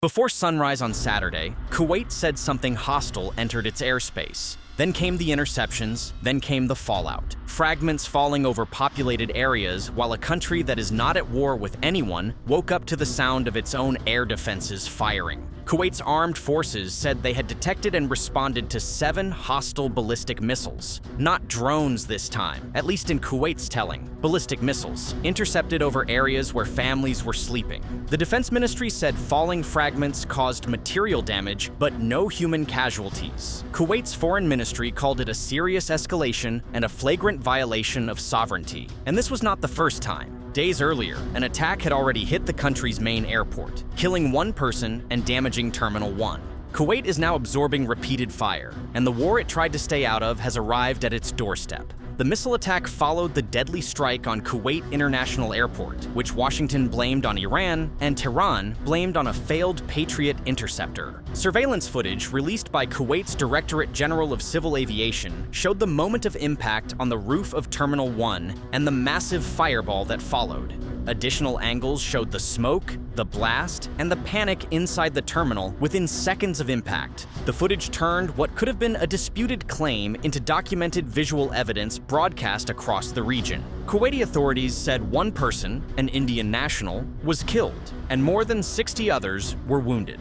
Before sunrise on Saturday, Kuwait said something hostile entered its airspace. Then came the interceptions, then came the fallout. Fragments falling over populated areas while a country that is not at war with anyone woke up to the sound of its own air defenses firing. Kuwait's armed forces said they had detected and responded to 7 hostile ballistic missiles. Not drones this time, at least in Kuwait's telling. Ballistic missiles, intercepted over areas where families were sleeping. The Defense Ministry said falling fragments caused material damage, but no human casualties. Kuwait's Foreign Ministry called it a serious escalation and a flagrant violation of sovereignty. And this was not the first time. Days earlier, an attack had already hit the country's main airport, killing 1 person and damaging Terminal 1. Kuwait is now absorbing repeated fire, and the war it tried to stay out of has arrived at its doorstep. The missile attack followed the deadly strike on Kuwait International Airport, which Washington blamed on Iran and Tehran blamed on a failed Patriot interceptor. Surveillance footage released by Kuwait's Directorate General of Civil Aviation showed the moment of impact on the roof of Terminal 1 and the massive fireball that followed. Additional angles showed the smoke, the blast, and the panic inside the terminal within seconds of impact. The footage turned what could have been a disputed claim into documented visual evidence broadcast across the region. Kuwaiti authorities said 1 person, an Indian national, was killed, and more than 60 others were wounded.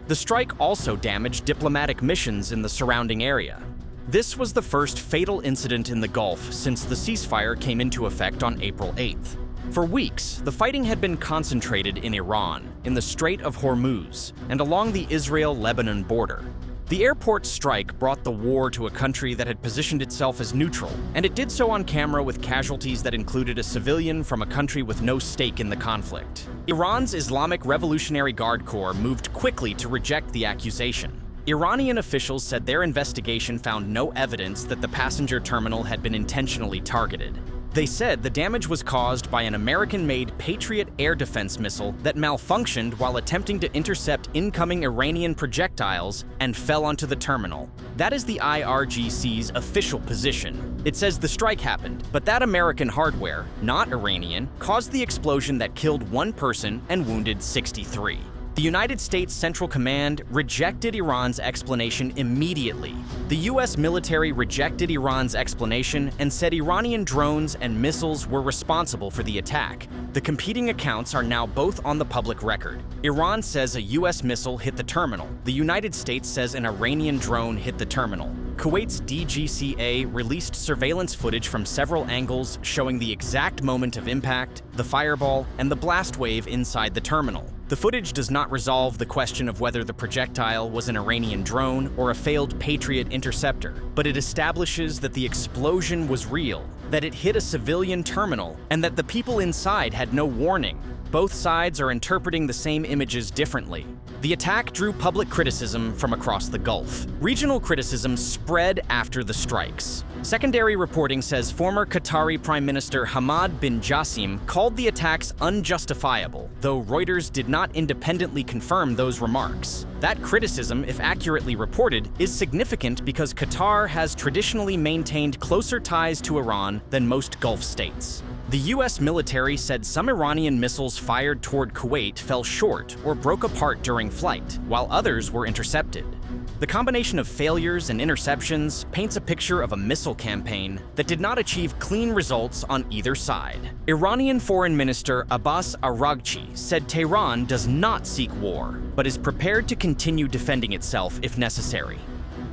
The strike also damaged diplomatic missions in the surrounding area. This was the first fatal incident in the Gulf since the ceasefire came into effect on April 8th. For weeks, the fighting had been concentrated in Iran, in the Strait of Hormuz, and along the Israel-Lebanon border. The airport strike brought the war to a country that had positioned itself as neutral, and it did so on camera with casualties that included a civilian from a country with no stake in the conflict. Iran's Islamic Revolutionary Guard Corps moved quickly to reject the accusation. Iranian officials said their investigation found no evidence that the passenger terminal had been intentionally targeted. They said the damage was caused by an American-made Patriot air defense missile that malfunctioned while attempting to intercept incoming Iranian projectiles and fell onto the terminal. That is the IRGC's official position. It says the strike happened, but that American hardware, not Iranian, caused the explosion that killed 1 person and wounded 63. The United States Central Command rejected Iran's explanation immediately. The U.S. military rejected Iran's explanation and said Iranian drones and missiles were responsible for the attack. The competing accounts are now both on the public record. Iran says a U.S. missile hit the terminal. The United States says an Iranian drone hit the terminal. Kuwait's DGCA released surveillance footage from several angles showing the exact moment of impact, the fireball, and the blast wave inside the terminal. The footage does not resolve the question of whether the projectile was an Iranian drone or a failed Patriot interceptor, but it establishes that the explosion was real, that it hit a civilian terminal, and that the people inside had no warning. Both sides are interpreting the same images differently. The attack drew public criticism from across the Gulf. Regional criticism spread after the strikes. Secondary reporting says former Qatari Prime Minister Hamad bin Jassim called the attacks unjustifiable, though Reuters did not independently confirm those remarks. That criticism, if accurately reported, is significant because Qatar has traditionally maintained closer ties to Iran than most Gulf states. The U.S. military said some Iranian missiles fired toward Kuwait fell short or broke apart during flight, while others were intercepted. The combination of failures and interceptions paints a picture of a missile campaign that did not achieve clean results on either side. Iranian Foreign Minister Abbas Araghchi said Tehran does not seek war, but is prepared to continue defending itself if necessary.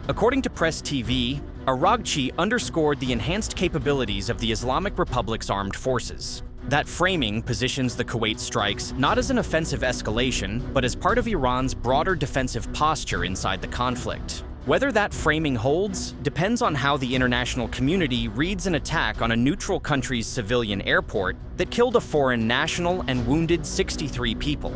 According to Press TV, Araghchi underscored the enhanced capabilities of the Islamic Republic's armed forces. That framing positions the Kuwait strikes not as an offensive escalation, but as part of Iran's broader defensive posture inside the conflict. Whether that framing holds depends on how the international community reads an attack on a neutral country's civilian airport that killed a foreign national and wounded 63 people.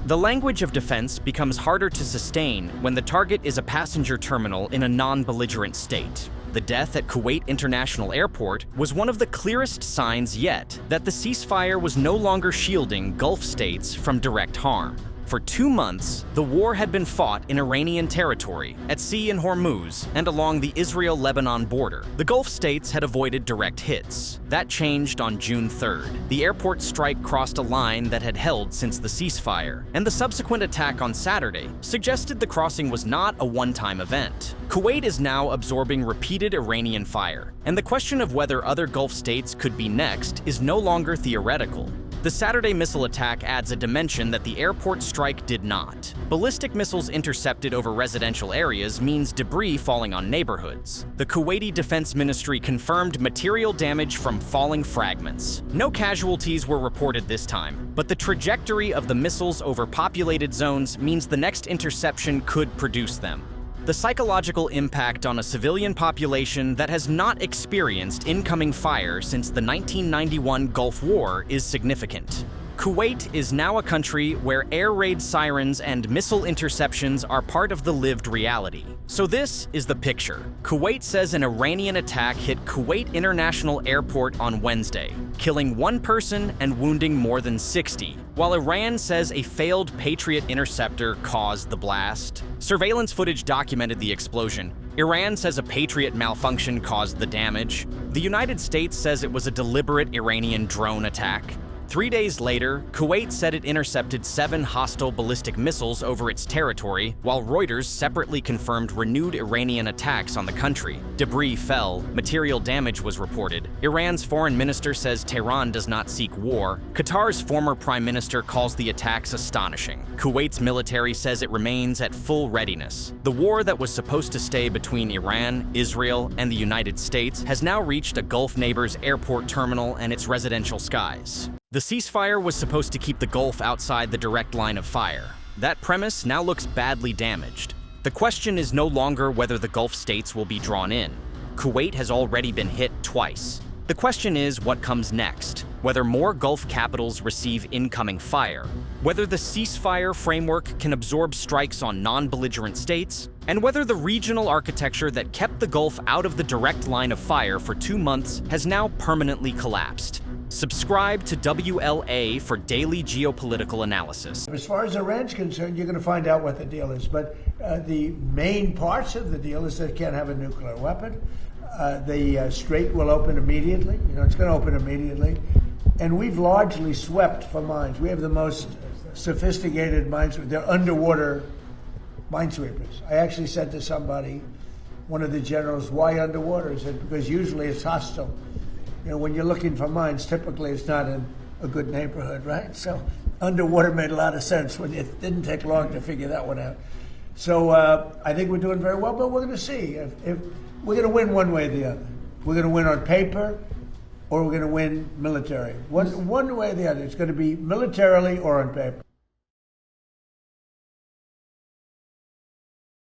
The language of defense becomes harder to sustain when the target is a passenger terminal in a non-belligerent state. The death at Kuwait International Airport was one of the clearest signs yet that the ceasefire was no longer shielding Gulf states from direct harm. For 2 months, the war had been fought in Iranian territory, at sea in Hormuz, and along the Israel-Lebanon border. The Gulf states had avoided direct hits. That changed on June 3rd. The airport strike crossed a line that had held since the ceasefire, and the subsequent attack on Saturday suggested the crossing was not a one-time event. Kuwait is now absorbing repeated Iranian fire, and the question of whether other Gulf states could be next is no longer theoretical. The Saturday missile attack adds a dimension that the airport strike did not. Ballistic missiles intercepted over residential areas means debris falling on neighborhoods. The Kuwaiti Defense Ministry confirmed material damage from falling fragments. No casualties were reported this time, but the trajectory of the missiles over populated zones means the next interception could produce them. The psychological impact on a civilian population that has not experienced incoming fire since the 1991 Gulf War is significant. Kuwait is now a country where air raid sirens and missile interceptions are part of the lived reality. So this is the picture. Kuwait says an Iranian attack hit Kuwait International Airport on Wednesday, killing 1 person and wounding more than 60, while Iran says a failed Patriot interceptor caused the blast. Surveillance footage documented the explosion. Iran says a Patriot malfunction caused the damage. The United States says it was a deliberate Iranian drone attack. 3 days later, Kuwait said it intercepted 7 hostile ballistic missiles over its territory, while Reuters separately confirmed renewed Iranian attacks on the country. Debris fell, material damage was reported. Iran's foreign minister says Tehran does not seek war. Qatar's former prime minister calls the attacks astonishing. Kuwait's military says it remains at full readiness. The war that was supposed to stay between Iran, Israel, and the United States has now reached a Gulf neighbor's airport terminal and its residential skies. The ceasefire was supposed to keep the Gulf outside the direct line of fire. That premise now looks badly damaged. The question is no longer whether the Gulf states will be drawn in. Kuwait has already been hit twice. The question is what comes next, whether more Gulf capitals receive incoming fire, whether the ceasefire framework can absorb strikes on non-belligerent states, and whether the regional architecture that kept the Gulf out of the direct line of fire for 2 months has now permanently collapsed. Subscribe to WLA for daily geopolitical analysis. As far as Iran's concerned, you're going to find out what the deal is. But the main parts of the deal is they can't have a nuclear weapon. The strait will open immediately. It's going to open immediately. And we've largely swept for mines. We have the most sophisticated mines. They're underwater minesweepers. I actually said to somebody, one of the generals, why underwater? He said, because usually it's hostile. When you're looking for mines, typically it's not in a good neighborhood, right? So underwater made a lot of sense. It didn't take long to figure that one out. So I think we're doing very well, but we're going to see. If we're going to win one way or the other. We're going to win on paper, or we're going to win military. One way or the other. It's going to be militarily or on paper.